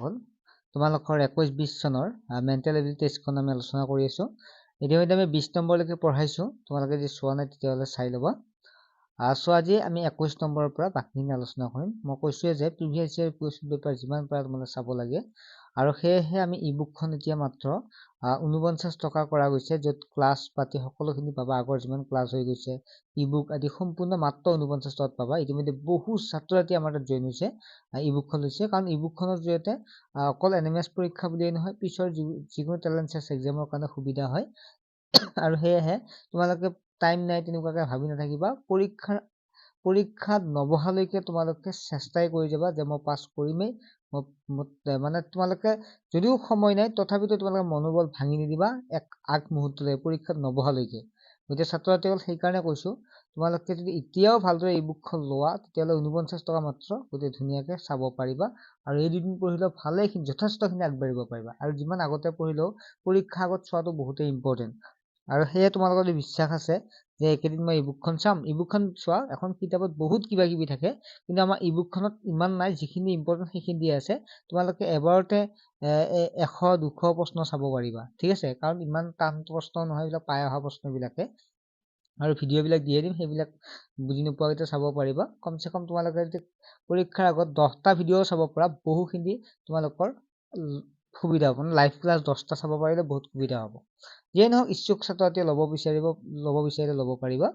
হ'ল তোমালোকৰ 21-20 চনৰ মেণ্টেল এবিলিটি টেষ্টখন আমি আলোচনা কৰি আছো। ইতিমধ্যে আমি 20 নম্বৰলৈকে পঢ়াইছো। তোমালোকে যদি চোৱা নাই তেতিয়াহ'লে চাই ল'বা। সো আজি আমি 21 নম্বৰৰ পৰা বাকীখিনি আলোচনা কৰিম। মই কৈছোৱে যে প্ৰিভিয়াছ ইয়াৰ কুৱেশ্যন পেপাৰ যিমান পাৰা তোমালোকে চাব লাগে আৰু সেয়েহে আমি ইবুকখন এতিয়া মাত্ৰ 49 টকা কৰা গৈছে, য'ত ক্লাছ পাতি সকলোখিনি পাবা। আগৰ যিমান ক্লাছ হৈ গৈছে ইবুক আদি সম্পূৰ্ণ মাত্ৰ 49 টকাত পাবা। ইতিমধ্যে বহু ছাত্ৰ ছাত্ৰী আমাৰ তাত জইন হৈছে, ইবুকখন লৈছে। কাৰণ ইবুকখনৰ জৰিয়তে অকল NMS পৰীক্ষা বুলিয়েই নহয়, পিছৰ যিকোনো টেলেণ্ট চেষ্ট এক্সামৰ কাৰণে সুবিধা হয়। আৰু সেয়েহে তোমালোকে টাইম নাই তেনেকুৱাকে ভাবি নাথাকিবা। পৰীক্ষাত নবহালৈকে তোমালোকে চেষ্টাই কৰি যাবা যে মই পাছ কৰিমেই। মানে তোমালোকে যদিও সময় নাই তথাপিতো তোমালোকে মনোবল ভাঙি নিদিবা আগমুহূৰ্তলৈ, পৰীক্ষাত নবহালৈকে। গতিকে ছাত্ৰ ছাত্ৰীসকল সেইকাৰণে কৈছো, তোমালোকে যদি এতিয়াও ভালদৰে ইবুকখন লোৱা তেতিয়াহ'লে 49 টকা মাত্ৰ, গতিকে ধুনীয়াকে চাব পাৰিবা। আৰু এই দুদিন পঢ়িলেও ভালেখিনি যথেষ্টখিনি আগবাঢ়িব পাৰিবা। আৰু যিমান আগতে পঢ়িলেও পৰীক্ষা আগত চোৱাটো বহুতেই ইম্পৰ্টেণ্ট। আৰু সেয়ে তোমালোকৰ যদি বিশ্বাস আছে যে এইকেইদিন মই ইবুকখন চাম, ইবুকখন চোৱা। এখন কিতাপত বহুত কিবা কিবি থাকে, কিন্তু আমাৰ ইবুকখনত ইমান নাই। যিখিনি ইম্পৰ্টেণ্ট সেইখিনি দিয়া আছে। তোমালোকে এবাৰতে 100-200 প্ৰশ্ন চাব পাৰিবা, ঠিক আছে। কাৰণ ইমান টান প্ৰশ্ন নহয়, এইবিলাক পাই অহা প্ৰশ্নবিলাকে। আৰু ভিডিঅ' বিলাক দিয়ে দিম, সেইবিলাক বুজি নোপোৱাকেইটা চাব পাৰিবা। কমচে কম তোমালোকে যদি পৰীক্ষাৰ আগত 10টা ভিডিঅ' চাব পৰা, বহুখিনি তোমালোকৰ সুবিধা হ'ব। মানে লাইভ ক্লাছ 10টা চাব পাৰিলে বহুত সুবিধা হ'ব। যিয়ে নহওক, ইচ্ছুক ছাত্ৰ ছাত্ৰীয়ে ল'ব বিচাৰিলে ল'ব পাৰিবা।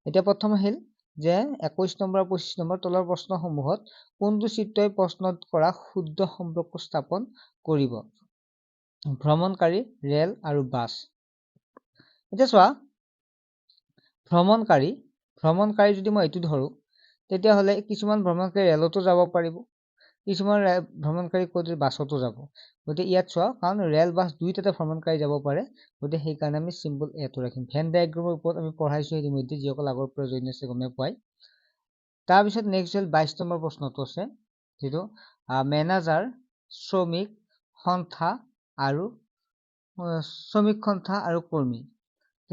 এতিয়া প্ৰথম আহিল যে 21 নম্বৰ আৰু 25 নম্বৰ তলৰ প্ৰশ্নসমূহত কোনটো চিত্ৰই প্ৰশ্নত কৰা শুদ্ধ সম্পৰ্ক স্থাপন কৰিব? ভ্ৰমণকাৰী, ৰেল আৰু বাছ। এতিয়া চোৱা, ভ্ৰমণকাৰী যদি মই এইটো ধৰো, তেতিয়াহ'লে কিছুমান ভ্ৰমণকাৰী ৰেলতো যাব পাৰিব, কিছুমান ভ্ৰমণকাৰী বাছতো যাব। গতিকে ইয়াত চোৱা, কাৰণ ৰেল বাছ দুইটাতে ভ্ৰমণকাৰী যাব পাৰে, গতিকে সেইকাৰণে আমি চিম্বল এটো ৰাখিম। ভেন ডায়েগ্ৰামৰ ওপৰত আমি পঢ়াইছো ইতিমধ্যে, যিসকল আগৰ পৰা জইন আছে গমে পায়। তাৰপিছত নেক্সট হ'ল 22 নম্বৰ প্ৰশ্নটো আছে, যিটো মেনেজাৰ, শ্ৰমিক সন্থা আৰু কৰ্মী।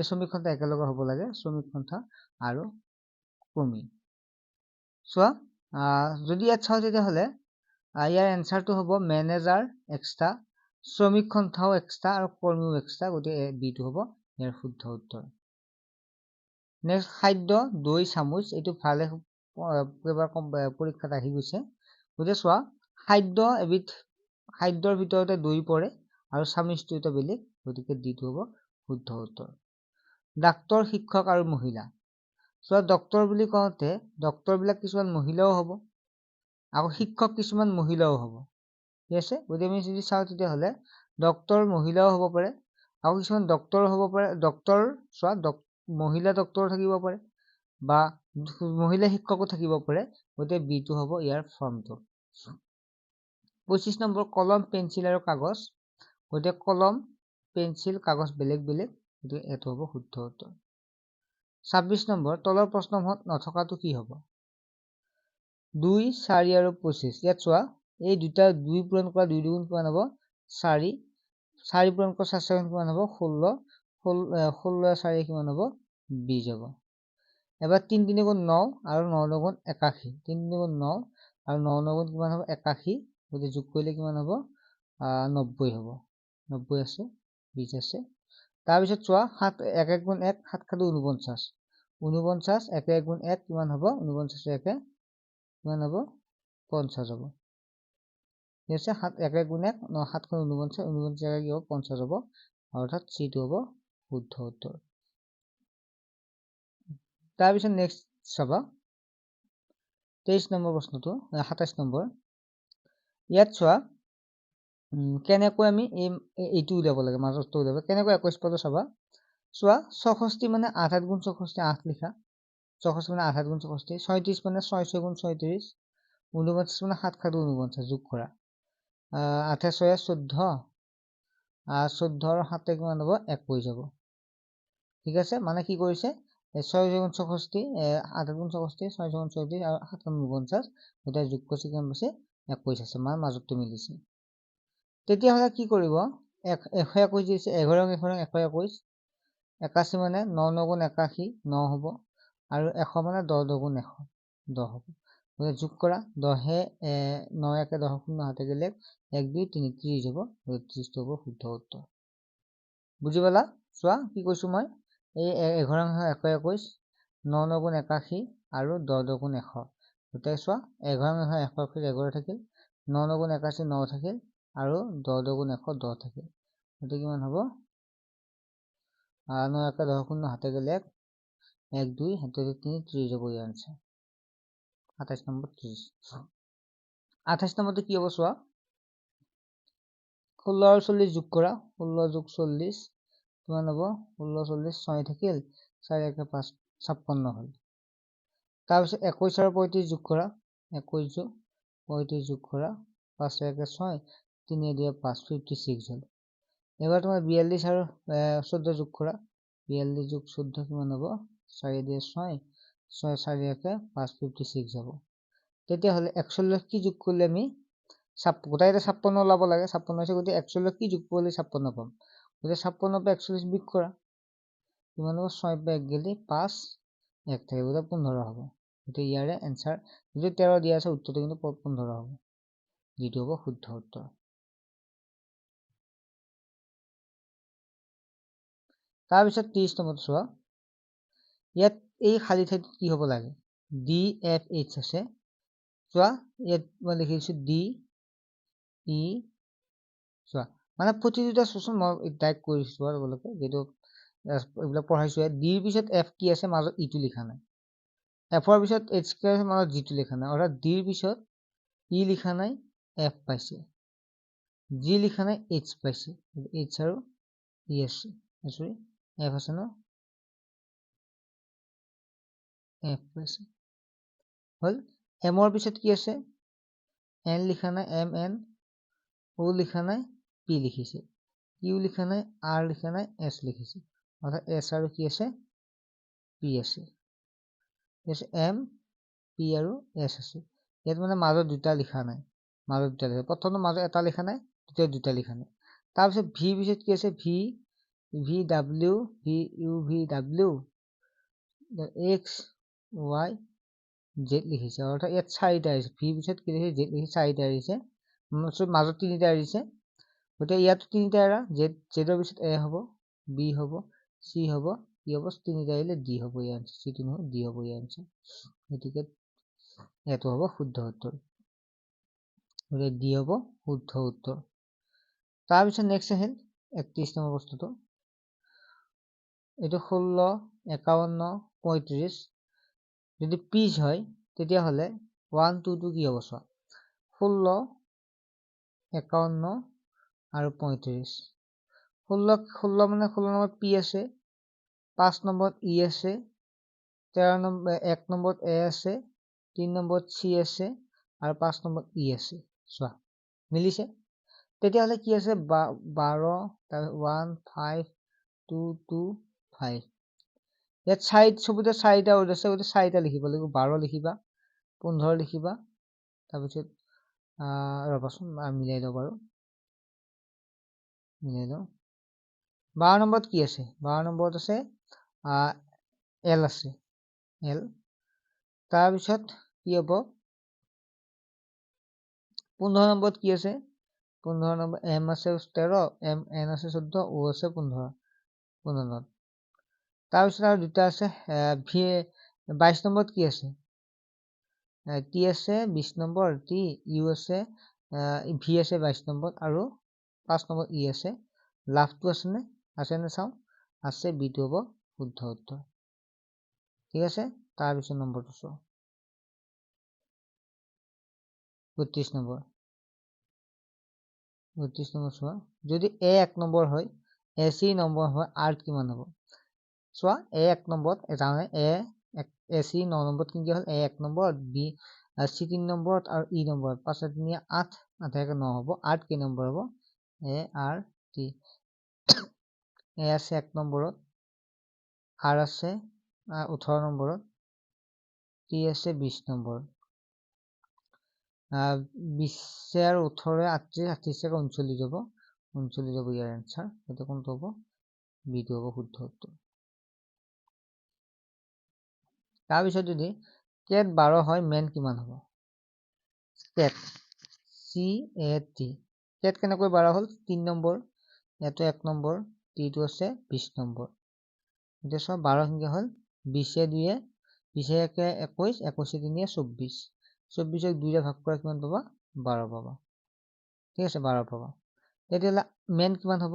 শ্ৰমিক সন্থা একেলগে হ'ব লাগে, শ্ৰমিক সন্থা আৰু কৰ্মী। চোৱা, যদি ইয়াত চাওঁ তেতিয়াহ'লে ইয়াৰ এনচাৰটো হ'ব মেনেজাৰ এক্সট্ৰা, শ্ৰমিক সন্থাও এক্সট্ৰা আৰু কৰ্মীও এক্সট্ৰা। গতিকে বিটো হ'ব ইয়াৰ শুদ্ধ উত্তৰ। নেক্সট খাদ্য, দৈ চামুচ। এইটো ভালে পৰীক্ষাত আহি গৈছে। গতিকে চোৱা, খাদ্যৰ ভিতৰতে দৈ পৰে আৰু চামুচটো এটা বেলেগ, গতিকে ডিটো হ'ব শুদ্ধ উত্তৰ। ডাক্তৰ, শিক্ষক আৰু মহিলা। চোৱা, ডক্তৰ বুলি কওঁতে ডক্তৰবিলাক কিছুমান মহিলাও হ'ব, আকৌ শিক্ষক কিছুমান মহিলাও হ'ব, ঠিক আছে। গতিকে আমি যদি চাওঁ তেতিয়াহ'লে ডক্তৰ মহিলাও হ'ব পাৰে, আকৌ কিছুমান ডক্তৰ হ'ব পাৰে। ডক্তৰ চোৱা, মহিলা ডক্তৰ থাকিব পাৰে বা মহিলা শিক্ষকো থাকিব পাৰে। গতিকে বিটো হ'ব ইয়াৰ ফৰ্মটো। 25 নম্বৰ কলম, পেঞ্চিল আৰু কাগজ। গতিকে কলম, পেঞ্চিল, কাগজ বেলেগ বেলেগ, গতিকে এইটো হ'ব শুদ্ধ উত্তৰ। 26 নম্বৰ তলৰ প্ৰশ্নসমূহত নথকাটো কি হ'ব? 2, 4 আৰু 25। ইয়াত চোৱা, এই দুটা 2 পূৰণ কৰা 2 দুগুণ কিমান হ'ব? 4, 4 পূৰণ কৰা 4 কিমান হ'ব? 16, 16 4 কিমান হ'ব? 20 হ'ব। এবাৰ 3 3 গুণ 9 আৰু 9 9 গুণ 81। 3 3 গুণ 9 আৰু 9 9 গুণ কিমান হ'ব? 81। গতিকে যোগ কৰিলে কিমান হ'ব? 90 হ'ব। 90 আছে, 20 আছে। তাৰপিছত চোৱা, 7 1 1 গুণ 1, 7 7 49। 49 1 1 গুণ 1 কিমান হ'ব? 49 1 কিমান হ'ব? 50 হ'ব। ঠিক আছে, 7 1 1 গুণ 1, 7 49, 49 কি হ'ব? 50 হ'ব। অৰ্থাৎ চিটো হ'ব শুদ্ধ উত্তৰ। তাৰপিছত নেক্সট চাবা, 23 নম্বৰ প্ৰশ্নটো, 27 নম্বৰ। ইয়াত চোৱা, কেনেকৈ আমি এইটো উলিয়াব লাগে, মাজৰটো উলিয়াব। কেনেকৈ 21 পালো চাবা। চোৱা, 64 মানে 8 8 গুণ 64, 8 লিখা। 64 মানে 8 8 গুণ 64। 36 মানে 6 6 গুণ 36। 49 মানে 7 7 49, যোগ কৰা। 8 6 14, 14 আৰু 7 কিমান হ'ব? 21 হ'ব। ঠিক আছে, মানে কি কৰিছে? 6 গুণ 64, 8 গুণ 64, 6 গুণ 34 আৰু 7 গুণ 49, গোটেই যোগ কৰিছে কিমান পাইছে? 21 আছে, মানে মাজতো মিলিছে। তেতিয়াহ'লে কি কৰিব? 121 দিছে, 11 1 121। 81 মানে 9 9 গুণ 81, 9 হ'ব। আৰু 100 মানে 10 10 গুণ 100, 10 হ'ব। যোগ কৰা 10 9 1 10 0 হাতে গেলে 1 2 3 30 হ'ব 30 হ'ব শুদ্ধ উত্তৰ বুজি পালা চোৱা কি কৈছো মই এই 11 121 9 9 গুণ 81 আৰু 10 10 গুণ 100 দুটাই চোৱা 11 121 11 থাকিল 9 9 গুণ 81 9 থাকিল আৰু 10 10 গুণ 100 10 থাকিল এটো কিমান হ'ব 9 1 10 0 হাতে গেলে 1 2 হাতে 3 30 হ'ব ইয়াৰ আনসাৰ 28 নম্বৰ 30 28 নম্বৰতে কি হ'ব চোৱা 16 আৰু 40 যোগ কৰা 16 যোগ 40 কিমান হ'ব 16 40 6 থাকিল 4 1 5 56 হ'ল তাৰপিছত 21 আৰু 35 যোগ কৰা 21 যোগ 35 যোগ কৰা 5 1 6 3 2 5 56 হ'ল এবাৰ তোমাৰ 42 আৰু 14 যোগ কৰা 42 যোগ 14 কিমান হ'ব 4 2 6 6 4 1 5 56 হ'ব তেতিয়া হলে 41 কি যোগ কৰিলে আমি গোটাইতে 56 ওলাব লাগে 56 আছে গতি 41 কি যোগ কৰিলে 56 পাম গতি 56 পে 41 বিয়োগ কৰা কিমান হ'ব 6 পে 1 গেলি 5 1 থাকিব 15 হ'ব গতি ইয়াৰে आंसर যদি 13 দিয়া আছে উত্তৰটো কিন্তু 15 হ'ব যেটো হ'ব শুদ্ধ উত্তৰ তাৰ পিছত 30 নম্বৰ চোৱা ইয়াত এই খালি ঠাইত কি হ'ব লাগে ডি এফ এইচ আছে চোৱা ইয়াত মই লিখিছো ডি ই চোৱা মানে প্ৰতিটোটা সূচন মই টাইপ কৰিছো আৰু বলকে যেটো এইবিলাক পঢ়াইছো ডিৰ পিছত এফ কি আছে মাজত ই টো লিখা নাই এফৰ পিছত এইচ কি আছে মাজত জি টো লিখা নাই অৰ্থাৎ ডিৰ পিছত ই লিখা নাই এফ পাইছে জি লিখা নাই এইচ পাইছে এইচ আৰু ই আছে সৰি এফ আছে ন এফ পাইছে হল এমৰ পিছত কি আছে এন লিখা নাই এম এন ও লিখা নাই পি লিখিছে কিউ লিখা নাই আর লিখা নাই এস লিখিছে অর্থাৎ এস আৰু কি আছে পি আছে এম পি আৰু এস আছে ইয়াত মানে মাজত দুটা লিখা নাই মাজত দুটা লিখা প্ৰথমটো মাজত এটা লিখা নাই দ্বিতীয় দুটা লিখা নাই তাৰপিছত ভি পিছত কি আছে V V W V U V W X Y Z লিখিছে অর্থাৎ ইয়াত চাৰিটা আহিছে ভি পিছত কি লিখিছে জেড লিখিছে চাৰিটা আহিছে মাজত তিনিটা আহিছে গতিকে ইয়াতো তিনিটা এৰা জেডৰ পিছত এ হ'ব বি হ'ব চি হ'ব ই হ'ব তিনিটা আহিলে ডি হ'ব ইয়াৰ আনসাৰ চি টো নহয় ডি হ'ব ইয়াৰ আনসাৰ গতিকে এটো হ'ব শুদ্ধ উত্তৰ গতিকে ডি হ'ব শুদ্ধ উত্তৰ তাৰ পিছত নেক্সট আহিল 31 নম্বৰ প্ৰশ্নটো এটো 16 51 35 যদি পিচ হয় তেতিয়া হলে 1 2 2 কি হ'ব চোৱা 16 51 আৰু 35 16 মানে 16 নম্বৰত পি আছে 5 নম্বৰত ই আছে 13 নম্বৰ 1 নম্বৰত এ আছে 3 নম্বৰত চি আছে আৰু 5 নম্বৰত ই আছে চোৱা মিলিছে তেতিয়া হলে কি আছে 12 1 5 2 2 5 ইয়াত সাইড সবুতে চাৰিটা ওড আছে ওতে চাৰিটা লিখিব লাগিব 12 লিখিবা 15 লিখিবা তাৰপিছত ৰবাচোন মিলাই লও বাৰু মিলাই লও 12 নম্বৰত কি আছে 12 নম্বৰত আছে এল আছে এল তাৰপিছত কি হ'ব 15 নম্বৰত কি আছে 15 নম্বৰ এম আছে 13 এম এন আছে 14 ও আছে 15 15 তাৰপিছত আৰু দুটা আছে ভি 22 নম্বৰত কি আছে টি আছে 20 নম্বৰ টি ইউ আছে ভি আছে 22 নম্বৰ আৰু 5 নম্বৰ ই আছে লাভটো আছে নে চাও আছে বি টো হ'ব শুদ্ধ উত্তৰ ঠিক আছে তাৰ পিছত নম্বৰটো চাও 32 নম্বৰ চোৱা যদি এ 1 নম্বৰ হয় এ সি নম্বৰ হয় আৰ কিমান হ'ব চোৱা এ 1 নম্বৰত জানে এ সি 9 নম্বৰত কি হ'ল এ 1 নম্বৰত বি সি 3 নম্বৰত আৰু ই নম্বৰত 5 3 8 8 9 হ'ব 8 কি নম্বৰ হ'ব এ আৰ টি এ আছে 1 নম্বৰত আৰ আছে 18 নম্বৰত টি আছে 20 নম্বৰত 20 আৰু 18 38 39 যাব 39 যাব ইয়াৰ आंसर এটা কোনটো হ'ব বি টো হ'ব শুদ্ধ উত্তৰ তাৰ পিছত যদি কেট 12 হয় মেন কিমান হ'ব কেট CAT কেট কেনেকৈ 12 হ'ল 3 নম্বৰ ইয়াতো 1 নম্বৰ টিটো আছে 20 নম্বৰ এতিয়া সব 12 সংখ্যা হ'ল 20 এ 2 এ 20 একে 21 21 এ 3 এ 24 24 ক 2 ৰে ভাগ কৰা কিমান পাবা 12 পাবা ঠিক আছে 12 পাবা তেতিয়াহ'লে মেন কিমান হ'ব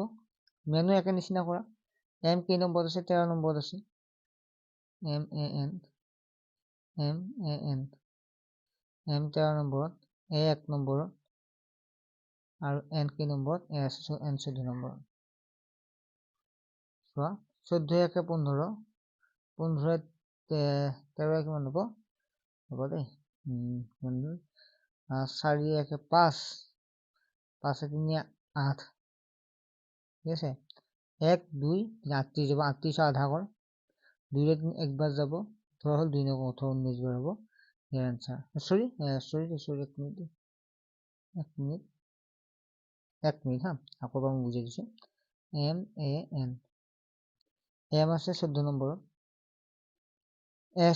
মেনু একে নিচিনা কৰা m কেই নম্বৰ আছে 13 নম্বৰ আছে m a n m 13 নম্বৰত a 1 নম্বৰত আৰু n কেই নম্বৰত a আছে n 14 নম্বৰত চোৱা 14 একে 15 15 13 কিমান হ'ব হ'ব দেই 4 একে 5 5 একে 8 ঠিক আছে 1 2 38 যাব 38 আধা কৰ 2 ৰে 3 একবাৰ যাব 18 হ'ল 2 9 18 19 বাৰ হ'ব ইয়াৰ আনসাৰ সৰি 1 মিনিট হা আকৌ মই বুজাই দিছো m a n m আছে 14 নম্বৰত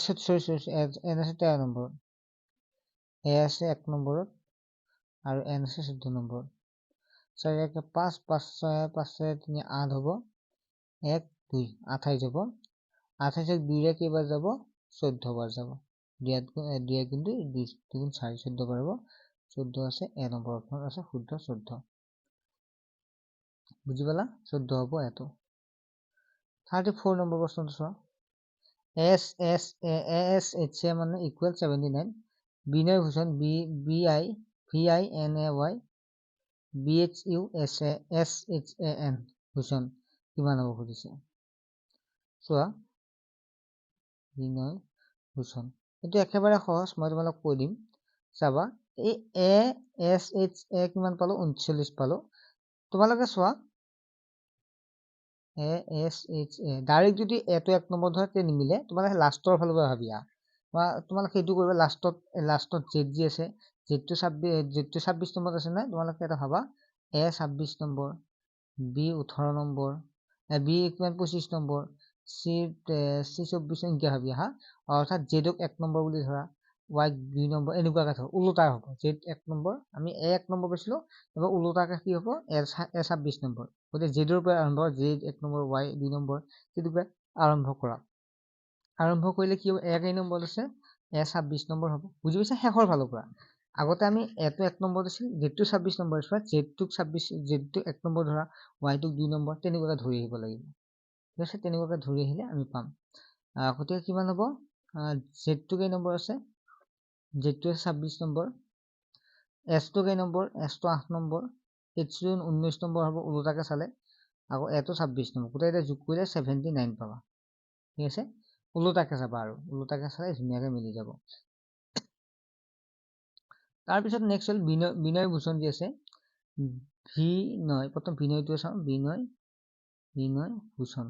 সৰি n আছে 13 নম্বৰত a আছে 1 নম্বৰত আৰু n আছে 14 নম্বৰত 4 একে 5 5 6 5 3 8 হ'ব 1 2 28 হ'ব 28 ক 2 ৰে কেইবাৰ যাব 14 বাৰ যাব 2 কিন্তু 2 4 14 বাৰ হ'ব 14 আছে a নম্বৰ অপচনত আছে শুদ্ধ 14 বুজি পালা 14 হ'ব এটো 34 নম্বৰ প্ৰশ্নটো চোৱা ASHA মানে ইকুৱেল 79 বিনয় ভূষণ BINAY BHUSHAN ভূষণ কিমান হ'ব খুজিছে চোৱা বিনয় ভূষণ এইটো একেবাৰে সহজ মই তোমালোক কৈ দিম চাবা এই ASHA কিমান পালো 39 পালো তোমালোকে চোৱা ASHA ডাইৰেক্ট যদি এটো 1 নম্বৰ ধৰে তে নিমিলে তোমালোকে লাষ্টৰ ফালৰ পৰা ভাবিয়া বা তোমালোকে এইটো কৰিবা লাষ্টত Z জি আছে জেডটো 26 নম্বৰত আছে না তোমালোকে এটা ভাবা A 26 number B 18 number B কিমান 25 নম্বৰ C 24 এনেকৈ ভাবিয়া হা অৰ্থাৎ Z ক 1 নম্বৰ বুলি ধৰা Y 2 নম্বৰ এনেকুৱাকে ধৰা উল্টা হ'ব Z 1 নম্বৰ আমি A 1 নম্বৰ পাইছিলো এবাৰ উল্টাকে কি হ'ব A 26 নম্বৰ গতে Z ৰ পৰা আৰম্ভ Z 1 নম্বৰ Y 2 নম্বৰ তেনেকুৱা আৰম্ভ কৰা আৰম্ভ কৰিলে কি হ'ব A কেই নম্বৰ আছে A 26 নম্বৰ হ'ব বুজি পাইছা শেষৰ ফালৰ পৰা আগতে আমি এটো 1 নম্বৰ আছিল Z টো 26 নম্বৰ আছে Z টো 1 নম্বৰ ধৰা Y টো 2 নম্বৰ তেনেকুৱাকে ধৰি আহিব লাগিব ঠিক আছে তেনেকুৱাকে ধৰি আহিলে আমি পাম গতে কিমান হ'ব Z টো কেই নম্বৰ আছে Z টো 26 নম্বৰ S টো কেই নম্বৰ S টো 8 নম্বৰ H টো 19 নম্বৰ হ'ব উল্টাকে চালে আকৌ A টো 26 নম্বৰ গতে এটা যোগ কৰিলে 79 পাবা ঠিক আছে উল্টাকে চাবা আৰু উল্টাকে চালে ধুনীয়াকে মিলি যাব তাৰ পিছত নেক্সট হ'ল বিনয় ভূষণ যি আছে প্ৰথম বিনয়টো চাওঁ বিনয় ভূষণ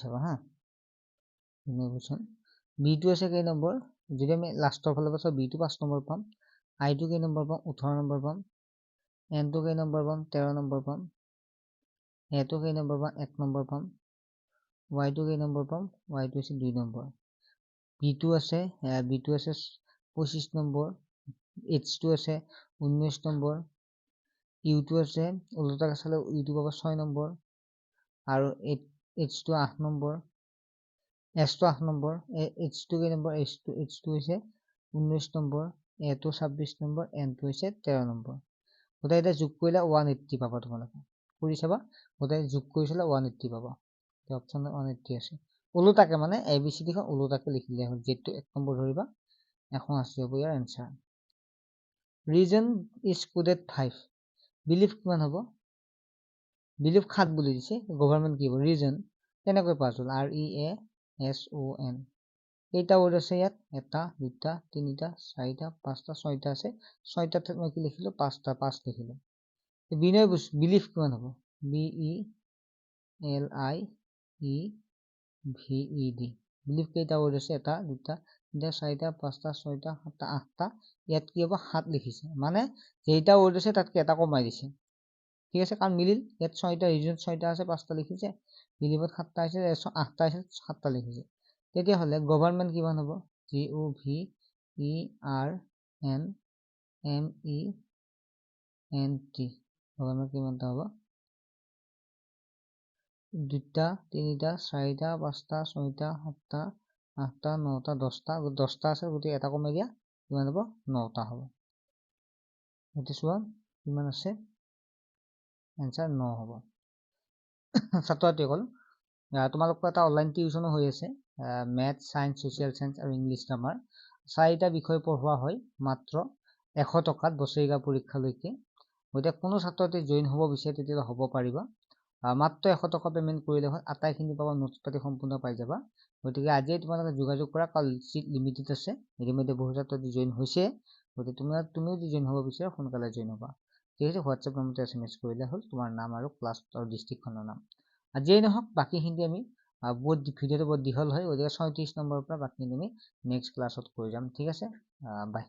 চাবা হা বিনয় ভূষণ বি টো আছে কেই নম্বৰ যদি আমি লাষ্টৰ ফালৰ পৰা চাওঁ বি টো 5 নম্বৰ পাম আই টো কেই নম্বৰ পাম 18 নম্বৰ পাম এন টো কেই নম্বৰ পাম 13 নম্বৰ পাম এ টো কেই নম্বৰ পাম 1 নম্বৰ পাম y টো কেই নম্বৰ পাম y টো আছে 2 নম্বৰ b টো আছে 25 নম্বৰ h টো আছে 19 নম্বৰ u টো আছে উল্টাকে চালে u টো পাবা 6 নম্বৰ আৰু h টো 8 নম্বৰ s টো 8 নম্বৰ h টো কেই নম্বৰ h টো হৈছে 19 নম্বৰ a টো 26 নম্বৰ n টো হৈছে 13 নম্বৰ গোটেই এটা যোগ কৰিলে 180 পাবা তোমালোকে কৰি চাবা গোটেই যোগ কৰিছিলে 180 পাবা অপচন 180 আছে উল্টাকে মানে ABCD খন উল্টাকে লিখিলে হ'ল যেটো 1 নম্বৰ ধৰিবা 180 হ'ব ইয়াৰ answer reason is coded 5 believe কিমান হ'ব বিলিভ 7 বুলি দিছে গভৰ্ণমেন্ট কি হ'ব ৰিজন কেনেকৈ পাছ হ'ল REASON কেইটা ৱৰ্ড আছে ইয়াত এটা দুটা তিনিটা চাৰিটা পাঁচটা ছয়টা আছে ছয়টাত মই কি লিখিলো পাঁচটা পাঁচ লিখিলো বিনয় বিলিভ কিমান হ'ব BELIEVED বিলিভ কেইটা ৱৰ্ড আছে এটা দুটা তিনিটা চাৰিটা পাঁচটা ছয়টা সাতটা আঠটা ইয়াত কি হ'ব 7 লিখিছে মানে যেইটা ৱৰ্ড আছে তাতকে এটা কমাই দিছে ঠিক আছে, কাৰণ মিলিল ইয়াত 6টা ৰিজনত 6টা আছে 5টা লিখিছে, বিলিভত 7টা আছে 8টা আছে 7টা লিখিছে। তেতিয়াহ'লে গভৰ্ণমেণ্ট কিমান হ'ব? GOVERNMENT গভৰ্ণমেণ্ট কিমানটা হ'ব? 2টা 3টা 4টা 5টা 6টা 7টা 8টা 9টা 10টা আছে, গতিকে এটা কমাই দিয়া কিমান হ'ব? 9টা হ'ব। গতিকে চোৱা কিমান আছে, এনচাৰ 9 হ'ব। ছাত্ৰ-ছাত্ৰীসকল, তোমালোকৰ এটা অনলাইন টিউচনো হৈ আছে, মেথছ, ছায়েন্স, ছ'চিয়েল ছায়েন্স আৰু ইংলিছ নামৰ 4টা বিষয় পঢ়োৱা হয় মাত্ৰ 100 টকাত বছৰেকীয়া পৰীক্ষালৈকে। গতিকে কোনো ছাত্ৰ-ছাত্ৰী জইন হ'ব বিচাৰে তেতিয়াহ'লে হ'ব পাৰিবা। মাত্ৰ 100 টকা পে'মেণ্ট কৰিলে হয়, আটাইখিনি পাবা, নোটছ পাতি সম্পূৰ্ণ পাই যাবা। গতিকে আজিয়ে তোমালোকে যোগাযোগ কৰা, কাৰণ চিট লিমিটেড আছে, ইতিমধ্যে বহু ছাত্ৰী জইন হৈছে। গতিকে তুমিও যদি জইন হ'ব বিচাৰা সোনকালে জইন হ'বা। ঠিক আছে, হোৱাটছএপ নম্বৰতে SMS কৰিলে হ'ল তোমাৰ নাম আৰু ক্লাছ আৰু ডিষ্ট্ৰিক্টখনৰ নাম। যিয়েই নহওক বাকীখিনি আমি ভিডিঅ'টো বহুত দীঘল হয়, গতিকে 36 নম্বৰৰ পৰা বাকীখিনি আমি নেক্সট ক্লাছত কৰি যাম। ঠিক আছে, বাই।